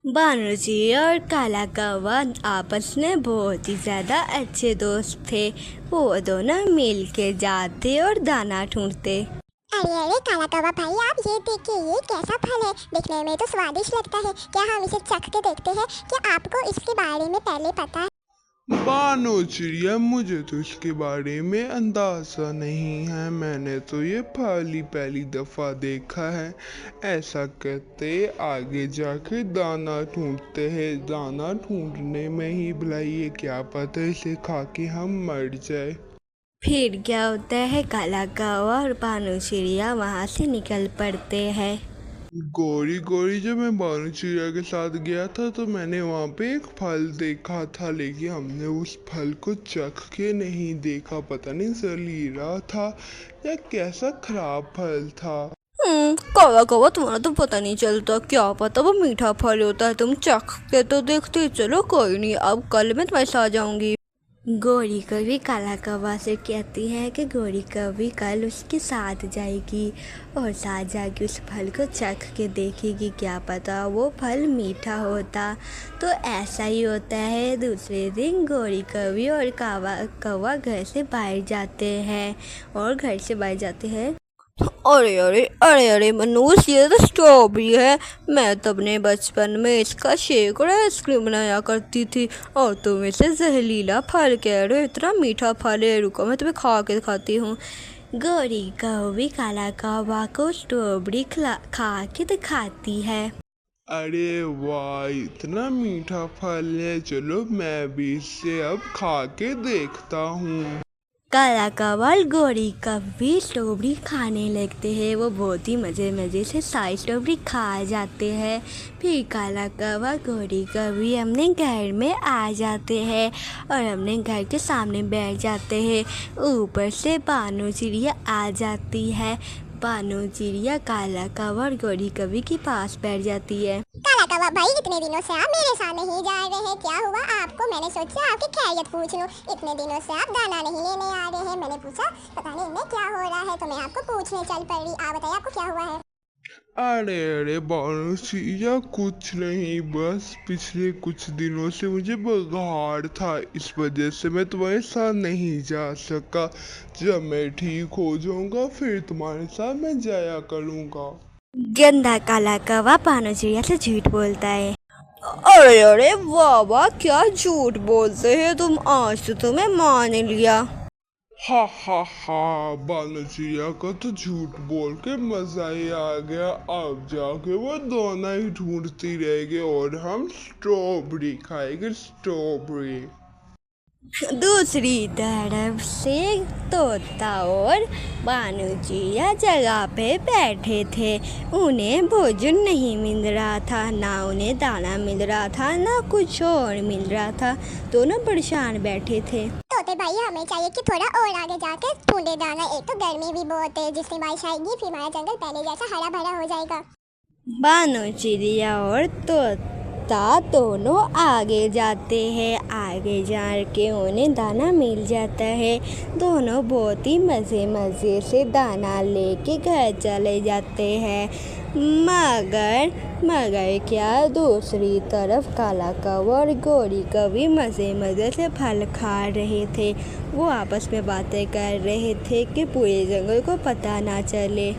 बानूजी और काला कौवा आपस में बहुत ही ज़्यादा अच्छे दोस्त थे। वो दोनों मिल के जाते और दाना ढूंढते। अरे अरे काला कौवा भाई, आप ये देखिए, ये कैसा फल है। दिखने में तो स्वादिष्ट लगता है। क्या हम इसे चख के देखते हैं? क्या आपको इसके बारे में पहले पता है? बानो चिड़िया, मुझे तो इसके बारे में अंदाजा नहीं है। मैंने तो ये पहली दफा देखा है। ऐसा कहते आगे जाके दाना ढूंढते हैं। दाना ढूंढने में ही भलाई ये क्या पता इसे खा के हम मर जाए। फिर क्या होता है, काला कौवा और बानू चिड़िया वहाँ से निकल पड़ते हैं। गोरी गोरी, जब मैं बानो चिड़िया के साथ गया था तो मैंने वहाँ पे एक फल देखा था, लेकिन हमने उस फल को चख के नहीं देखा। पता नहीं जहरीला था या कैसा खराब फल था। काला कौवा, तुम्हारा तो पता नहीं चलता, क्या पता वो मीठा फल होता है। तुम चख के तो देखते। चलो कोई नहीं, अब कल मैं तुम्हारे साथ जाऊंगी। गोरी कभी काला कौवा से कहती है कि गोरी कभी कल उसके साथ जाएगी और साथ जाके उस फल को चख के देखेगी। क्या पता वो फल मीठा होता। तो ऐसा ही होता है। दूसरे दिन गोरी कभी और कावा कौवा घर से बाहर जाते हैं अरे अरे अरे अरे मनोज, ये तो स्ट्रॉबेरी है। मैं तो अपने बचपन में इसका शेक और आइसक्रीम बनाया करती थी, और तुम इसे जहरीला फल कह रहे हो। इतना मीठा फल है, रुको मैं तुम्हें खा के दिखाती हूँ। गौरी कौवी काला कौवा को स्ट्रॉबेरी खा के दिखाती है। अरे वाह, इतना मीठा फल है। चलो मैं भी इसे अब खा के देखता हूँ। काला कौवा और गोरी कभी स्ट्रॉबेरी खाने लगते हैं। वो बहुत ही मज़े से सारी स्ट्रॉबेरी खा जाते हैं। फिर काला कौवा गोरी कभी अपने घर में आ जाते हैं और अपने घर के सामने बैठ जाते हैं। ऊपर से बानू चिड़िया आ जाती है। बानू चिड़िया काला कौवा और गोरी कभी के पास बैठ जाती है। काला कौवा भाई, इतने दिनों से आप मेरे साथ नहीं जा रहे हैं, क्या हुआ आपको? मैंने सोचा आपकी खैरियत पूछ लूं। इतने दिनों से आप दाना नहीं लेने आ रहे हैं। मैंने पूछा पता नहीं इनमें क्या हो रहा है, तो मैं आपको पूछने चल पड़ी। आप बताइए आपको क्या हुआ है? अरे अरे बानो चिड़िया, कुछ नहीं, बस पिछले कुछ दिनों से मुझे बुखार था, इस वजह से मैं तुम्हारे साथ नहीं जा सका। जब मैं ठीक हो जाऊंगा फिर तुम्हारे साथ मैं जाया करूंगा। गंदा काला कौवा बानू चिड़िया से झूठ बोलता है। अरे अरे वाह वाह, क्या झूठ बोलते हैं तुम। आज तो तुम्हें मान लिया। हा, बानो चिड़िया का तो झूठ बोल के मजा ही आ गया। अब जाके वो दोनों ही ढूंढती रहेगी और हम स्ट्रॉबेरी खाएंगे, स्ट्रॉबेरी। दूसरी तरफ से तोता और बानू चिड़िया जगह पे बैठे थे। उन्हें भोजन नहीं मिल रहा था, ना उन्हें दाना मिल रहा था, ना कुछ और मिल रहा था। दोनों परेशान बैठे थे। तोते भाई, हमें चाहिए कि थोड़ा और आगे जाके ढूंढे दाना। एक तो गर्मी भी बहुत है, जिससे बारिश आएगी फिर हमारा जंगल पहले जैसा हरा भरा हो जाएगा। बानू चिड़िया और तोता दोनों आगे जाते हैं। आगे जाके उन्हें दाना मिल जाता है। दोनों बहुत ही मज़े से दाना लेके घर चले जाते हैं। मगर क्या, दूसरी तरफ काला कौवा और गोरी कभी मज़े से फल खा रहे थे। वो आपस में बातें कर रहे थे कि पूरे जंगल को पता ना चले।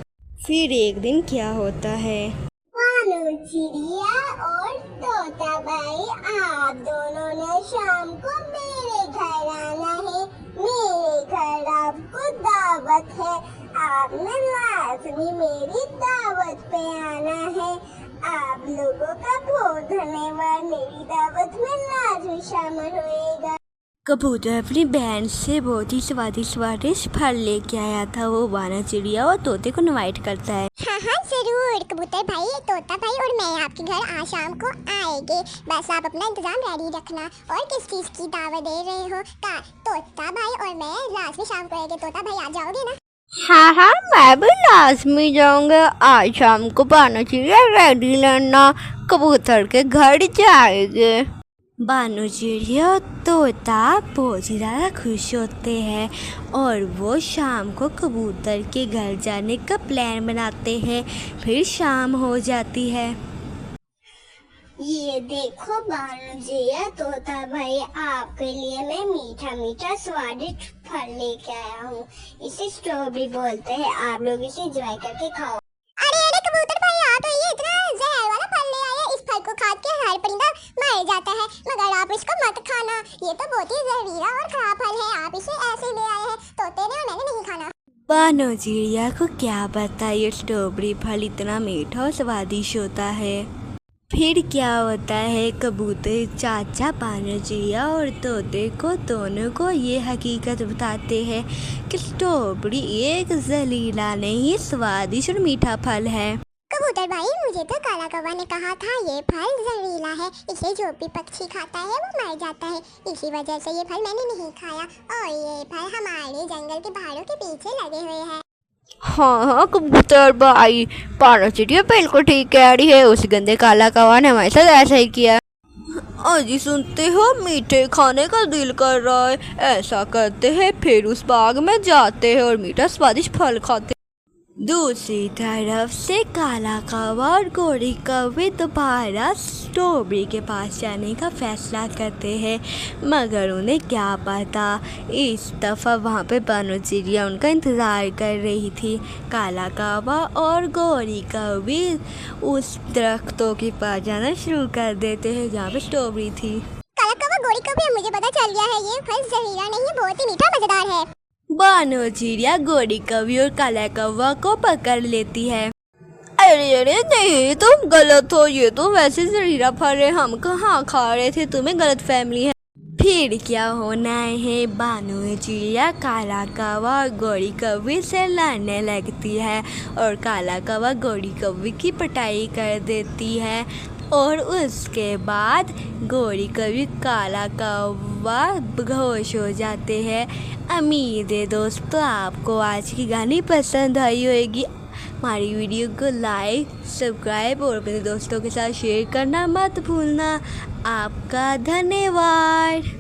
फिर एक दिन क्या होता है, बानू चिड़िया और तोता भाई, आप दोनों ने शाम को मेरे घर आना है। मेरे घर आपको दावत है। आपने लाजमी मेरी दावत पे आना है। आप लोगों का बहुत धन्यवाद। मेरी दावत में लाजमी शामिल होएगा। कबूतर अपनी बहन से बहुत ही स्वादिष्ट फल लेके आया था। वो बानू चिड़िया और तोते को इनवाइट करता है। हाँ जरूर कबूतर भाई, तोता भाई और मैं आपके घर आज शाम को आएंगे। बस आप अपना इंतजाम रेडी रखना। और किस चीज की दावत दे रहे हो? तोता भाई और मैं लाजमी शाम को आएंगे। तोता भाई आ जाओगे ना? हाँ, मैं भी लाजमी जाऊंगा। आज शाम को बानू चिड़िया रेडी लेना, कबूतर के घर जाएंगे। बानू चिड़िया और तोता बहुत ही ज़्यादा खुश होते हैं और वो शाम को कबूतर के घर जाने का प्लान बनाते हैं। फिर शाम हो जाती है। ये देखो बानू जिया तोता भाई, आपके लिए मैं मीठा मीठा स्वादिष्ट फल लेके आया हूँ। इसे स्ट्रॉबेरी बोलते हैं, आप लोग इसे एंजॉय करके खाओ। अरे अरे कबूतर भाई, आप तो ये इतना जहर वाला फल ले आए। इस फल को खा के हर परिंदा मर जाता है, मगर आप इसको मत खाना। ये तो बहुत ही जहरीला और खराब फल है। आप इसे ऐसे ले आए हैं, तोते ने और मैंने नहीं खाना। बानो चिड़िया को क्या पता ये स्ट्रॉबेरी फल इतना मीठा और स्वादिष्ट होता है। फिर क्या होता है, कबूतर चाचा बानो चिड़िया और तोते को दोनों को ये हकीकत बताते हैं कि स्ट्रॉबेरी एक जहरीला नहीं स्वादिष्ट और मीठा फल है। कबूतर भाई, मुझे तो काला कौवा ने कहा था ये फल जहरीला है, इसे जो भी पक्षी खाता है वो मर जाता है। इसी वजह से ये फल मैंने नहीं खाया, और ये फल हमारे जंगल के पहाड़ों के पीछे लगे हुए हैं। हाँ कबूतर भाई, बानो चिड़िया बिल्कुल ठीक कह रही है। उस गंदे काला कौवा ने हमारे साथ ऐसा ही किया। अजी सुनते हो, मीठे खाने का दिल कर रहा है। ऐसा करते हैं, फिर उस बाग में जाते हैं और मीठा स्वादिष्ट फल खाते हैं। दूसरी तरफ से काला कौवा और गोरी कौवे दोबारा स्ट्रॉबेरी के पास जाने का फैसला करते हैं, मगर उन्हें क्या पता इस दफ़ा वहाँ पे बानो चिड़िया उनका इंतज़ार कर रही थी। काला कौवा और गोरी कौवे उस दरख्तों के पास जाना शुरू कर देते हैं जहाँ पे स्ट्रॉबेरी थी। काला कौवा, गोरी कौवा, मुझे पता चल गया है, ये फल जहरीला नहीं है, बहुत ही मीठा मजेदार है। बानो चिड़िया गोरी कौवे और काला कौवा को पकड़ लेती है। अरे अरे नहीं, तुम गलत हो, ये तो वैसे जहरीला फल है, हम कहाँ खा रहे थे, तुम्हें गलत फहमी है। फिर क्या होना है, बानो चिड़िया काला कौवा और गोरी कौवे से लड़ने लगती है और काला कौवा गोरी कौवे की पिटाई कर देती है, और उसके बाद गोरी कौवे काला कौवा बेहोश हो जाते हैं। उम्मीद है दोस्तों आपको आज की कहानी पसंद आई होगी। हमारी वीडियो को लाइक, सब्सक्राइब और अपने दोस्तों के साथ शेयर करना मत भूलना। आपका धन्यवाद।